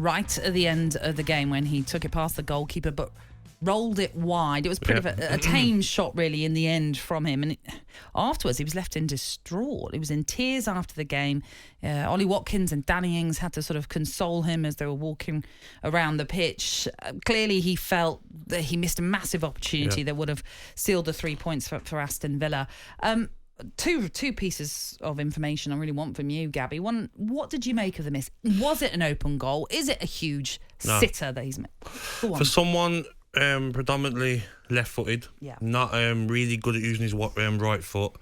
right at the end of the game when he took it past the goalkeeper, but rolled it wide. It was pretty a tame shot, really, in the end from him. And afterwards, he was left in distraught. He was in tears after the game. Ollie Watkins and Danny Ings had to sort of console him as they were walking around the pitch. Clearly, he felt that he missed a massive opportunity that would have sealed the 3 points for Aston Villa. Two pieces of information I really want from you, Gabby. One, what did you make of the miss? Was it an open goal? Is it a huge sitter that he's made? For someone predominantly left-footed, not really good at using his right foot,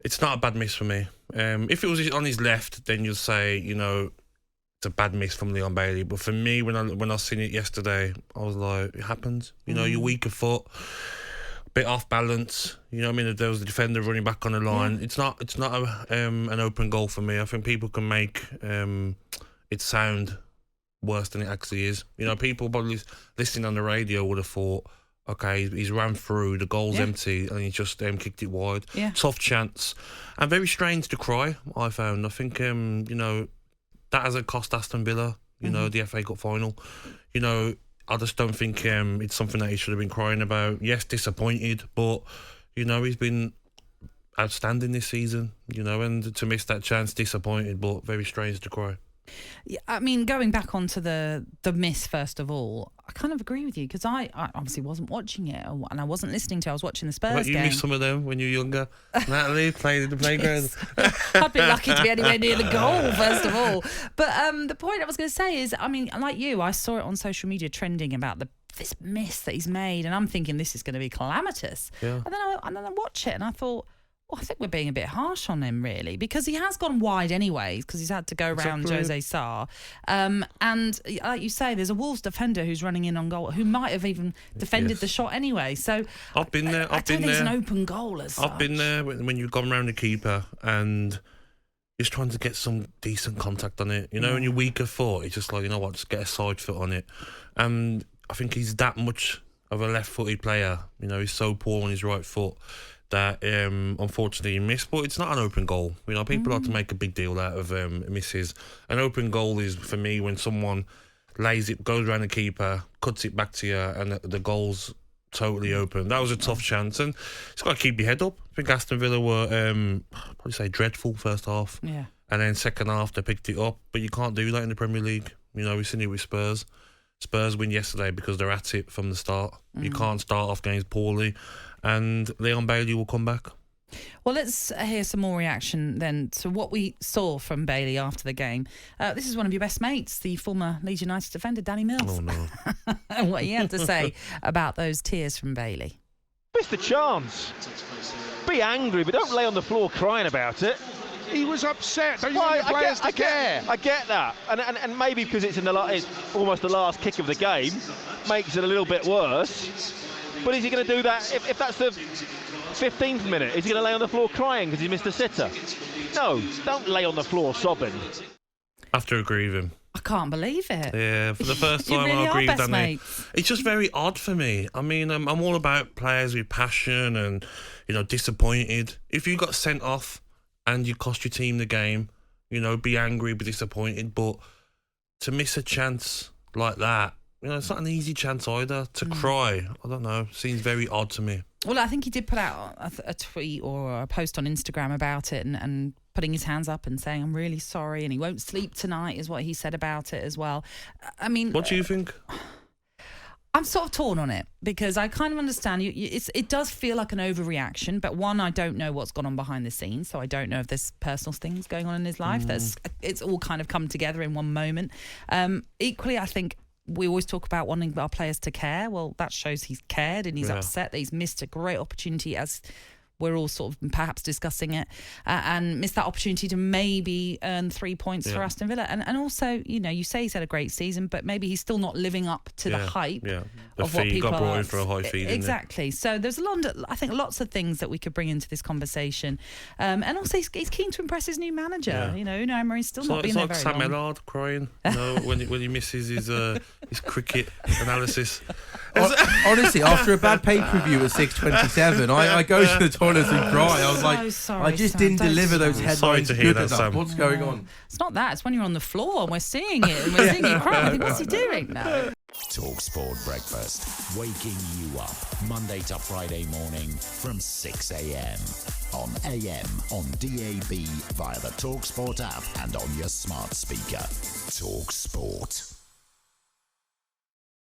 it's not a bad miss for me. If it was on his left, then you'll say, it's a bad miss from Leon Bailey. But for me, when I seen it yesterday, I was like, it happens. Your weaker foot, a bit off balance. If there was a defender running back on the line, it's not an open goal for me. I think people can make it sound worse than it actually is. People probably listening on the radio would have thought, okay, he's ran through, the goal's empty, and he just kicked it wide. Soft chance. And very strange to cry, I found. I think, that hasn't cost Aston Villa, the FA Cup final. I just don't think it's something that he should have been crying about. Yes, disappointed, but, he's been outstanding this season, and to miss that chance, disappointed, but very strange to cry. Yeah, I mean, going back onto the miss, first of all, I kind of agree with you, because I obviously wasn't watching it and I wasn't listening to it. I was watching the Spurs game. You missed some of them when you were younger. Natalie played in the playground. I'd be lucky to be anywhere near the goal, first of all. But the point I was going to say is, I mean, like you, I saw it on social media trending about this miss that he's made, and I'm thinking this is going to be calamitous. Yeah. And then I watch it and I thought, I think we're being a bit harsh on him, really, because he has gone wide anyway, because he's had to go around Jose Sarr. And like you say, there's a Wolves defender who's running in on goal who might have even defended the shot anyway. So I've been there. I don't think it's an open goal as such. I've been there when you've gone around the keeper and just trying to get some decent contact on it. And your weaker foot, it's just like, just get a side foot on it. And I think he's that much of a left-footed player. He's so poor on his right foot that unfortunately he missed, but it's not an open goal. People like to make a big deal out of misses. An open goal is, for me, when someone lays it, goes around the keeper, cuts it back to you, and the goal's totally open. That was a tough chance, and it's got to keep your head up. I think Aston Villa were probably say dreadful first half, and then second half they picked it up. But you can't do that in the Premier League. We've seen it with Spurs. Spurs win yesterday because they're at it from the start. You can't start off games poorly, and Leon Bailey will come back. Well, let's hear some more reaction then to what we saw from Bailey after the game. This is one of your best mates, the former Leeds United defender, Danny Mills. Oh, no. And what he had to say about those tears from Bailey. Missed the chance. Be angry, but don't lay on the floor crying about it. He was upset. Don't you want your players to care? I get that, and maybe because it's it's almost the last kick of the game, makes it a little bit worse. But is he going to do that if that's the 15th minute? Is he going to lay on the floor crying because he missed a sitter? No, don't lay on the floor sobbing. I have to agree with him. I can't believe it. Yeah, for the first time really I agree with Danny. mates. It's just very odd for me. I mean, I'm all about players with passion and, disappointed. If you got sent off and you cost your team the game, be angry, be disappointed. But to miss a chance like that, it's not an easy chance either. To cry, I don't know, seems very odd to me. Well, I think he did put out a tweet or a post on Instagram about it and putting his hands up and saying, I'm really sorry, and he won't sleep tonight, is what he said about it as well. I mean... What do you think? I'm sort of torn on it, because I kind of understand it does feel like an overreaction, but one, I don't know what's gone on behind the scenes, so I don't know if there's personal things going on in his life. It's all kind of come together in one moment. Equally, I think we always talk about wanting our players to care. Well, that shows he's cared and he's upset that he's missed a great opportunity, as we're all sort of perhaps discussing it, and missed that opportunity to maybe earn 3 points for Aston Villa. And also, you say he's had a great season, but maybe he's still not living up to the hype of what people got brought in for a high fee, exactly. So there's lots of things that we could bring into this conversation. And also, he's keen to impress his new manager. Unai Emery's still not been there very long. It's like Sam Ellard crying, when he misses his cricket analysis. Honestly, after a bad pay-per-view at 6:27, I go to the toilet and cry. I was like, sorry, I just Sam, didn't don't deliver those sorry. headlines Sorry to hear good that, enough. Sam. What's going on? It's not that. It's when you're on the floor and we're seeing it and we're seeing you cry. I think, what's he doing? No. talkSPORT Breakfast, waking you up Monday to Friday morning from 6 a.m. on AM, on DAB, via the talkSPORT app and on your smart speaker. talkSPORT.